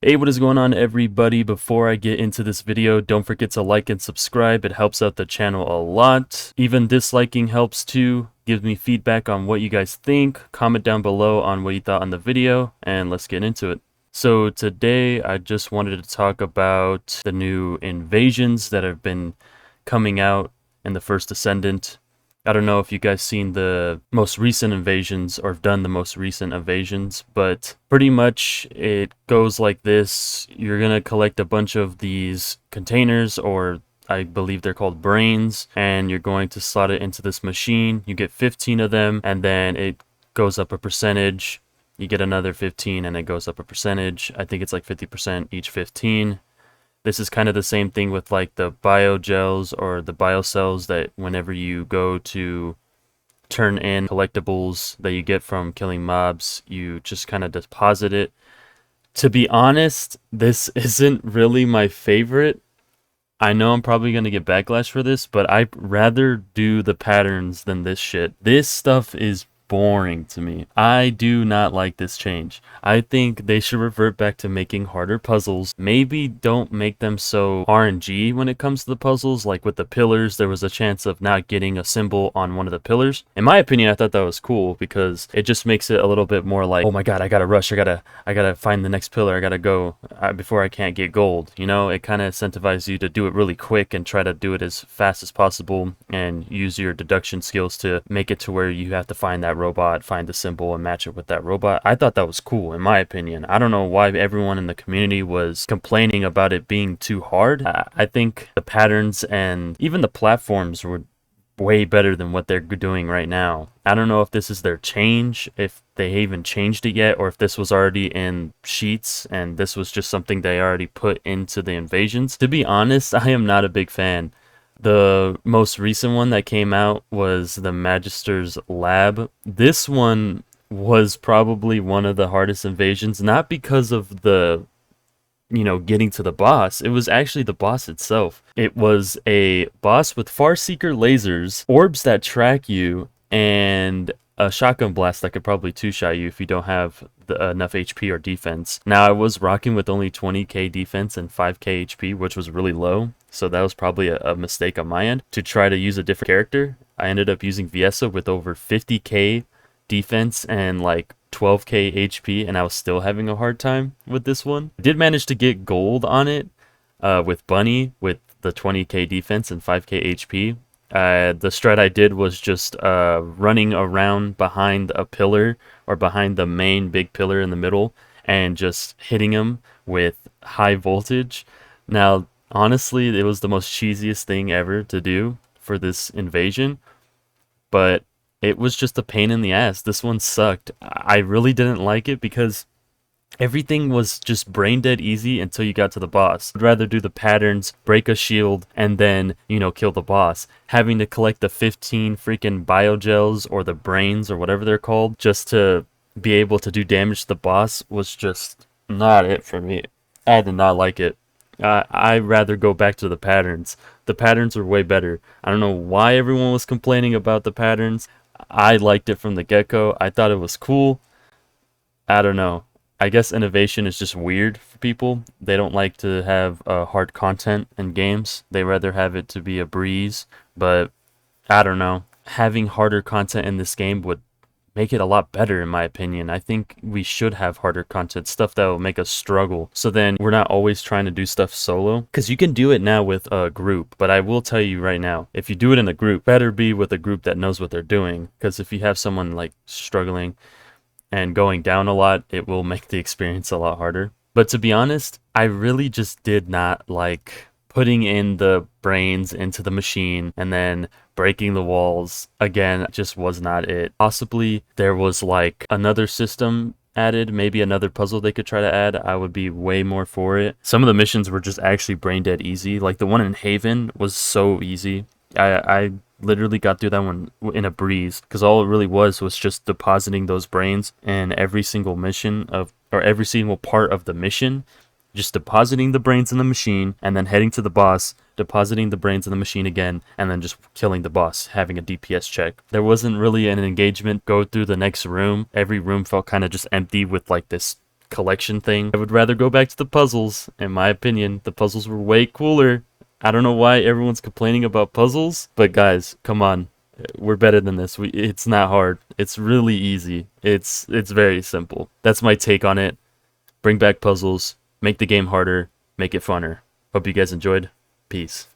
Hey, what is going on, everybody? Before I get into this video, don't forget to like and subscribe. It helps out the channel a lot. Even disliking helps too. Gives me feedback on what you guys think. Comment down below on what you thought on the video, and let's get into it. So today I just wanted to talk about the new invasions that have been coming out in the first Descendant. I don't know if you guys seen the most recent invasions or have done the most recent invasions, but pretty much it goes like this. You're gonna collect a bunch of these containers, or I believe they're called brains, and you're going to slot it into this machine. You get 15 of them, and then it goes up a percentage. You get another 15 and it goes up a percentage. I think it's like 50% each 15. This is kind of the same thing with like the biogels or the biocells, that whenever you go to turn in collectibles that you get from killing mobs, you just kind of deposit it. To be honest, this isn't really my favorite. I know I'm probably going to get backlash for this, but I'd rather do the patterns than this shit. This stuff is boring to me. I do not like this change. I think they should revert back to making harder puzzles. Maybe don't make them so RNG when it comes to the puzzles. Like with the pillars, there was a chance of not getting a symbol on one of the pillars. In my opinion, I thought that was cool because it just makes it a little bit more like, oh my god, I gotta rush, I gotta find the next pillar, I gotta go before I can't get gold. You know, it kind of incentivizes you to do it really quick and try to do it as fast as possible and use your deduction skills to make it to where you have to find that robot, find the symbol, and match it with that robot. I thought that was cool, in my opinion. I don't know why everyone in the community was complaining about it being too hard. I think the patterns and even the platforms were way better than what they're doing right now. I don't know if this is their change, if they even changed it yet, or if this was already in sheets and this was just something they already put into the invasions. To be honest, I am not a big fan. The most recent one that came out was the Magister's Lab. This one was probably one of the hardest invasions, not because of the, getting to the boss. It was actually the boss itself. It was a boss with Farseeker lasers, orbs that track you, and a shotgun blast that could probably two-shot you if you don't have enough HP or defense. Now, I was rocking with only 20k defense and 5k HP, which was really low, so that was probably a mistake on my end. To try to use a different character, I ended up using Viesa with over 50k defense and like 12k HP, and I was still having a hard time with this one. I did manage to get gold on it with Bunny with the 20k defense and 5k HP. The strat I did was just running around behind a pillar or behind the main big pillar in the middle and just hitting him with high voltage. Now, honestly, it was the most cheesiest thing ever to do for this invasion, but it was just a pain in the ass. This one sucked. I really didn't like it because everything was just brain dead easy until you got to the boss. I'd rather do the patterns, break a shield, and then, kill the boss. Having to collect the 15 freaking biogels or the brains or whatever they're called just to be able to do damage to the boss was just not it for me. I did not like it. I'd rather go back to the patterns. The patterns are way better. I don't know why everyone was complaining about the patterns. I liked it from the get-go. I thought it was cool. I don't know. I guess innovation is just weird for people. They don't like to have hard content in games. They rather have it to be a breeze. But I don't know. Having harder content in this game would make it a lot better, in my opinion. I think we should have harder content, stuff that will make us struggle, so then we're not always trying to do stuff solo, because you can do it now with a group. But I will tell you right now, if you do it in a group, better be with a group that knows what they're doing, because if you have someone like struggling and going down a lot, it will make the experience a lot harder. But to be honest, I really just did not like putting in the brains into the machine and then breaking the walls. Again, just was not it. Possibly there was like another system added, maybe another puzzle they could try to add. I would be way more for it. Some of the missions were just actually brain dead easy. Like the one in Haven was so easy. I literally got through that one in a breeze, because all it really was just depositing those brains in every single mission or every single part of the mission. Just depositing the brains in the machine and then heading to the boss, depositing the brains in the machine again, and then just killing the boss, having a DPS check. There wasn't really an engagement. Go through the next room. Every room felt kind of just empty with like this collection thing. I would rather go back to the puzzles. In my opinion, the puzzles were way cooler. I don't know why everyone's complaining about puzzles, but guys, come on. We're better than this. It's not hard. It's really easy. It's very simple. That's my take on it. Bring back puzzles, make the game harder, make it funner. Hope you guys enjoyed. Peace.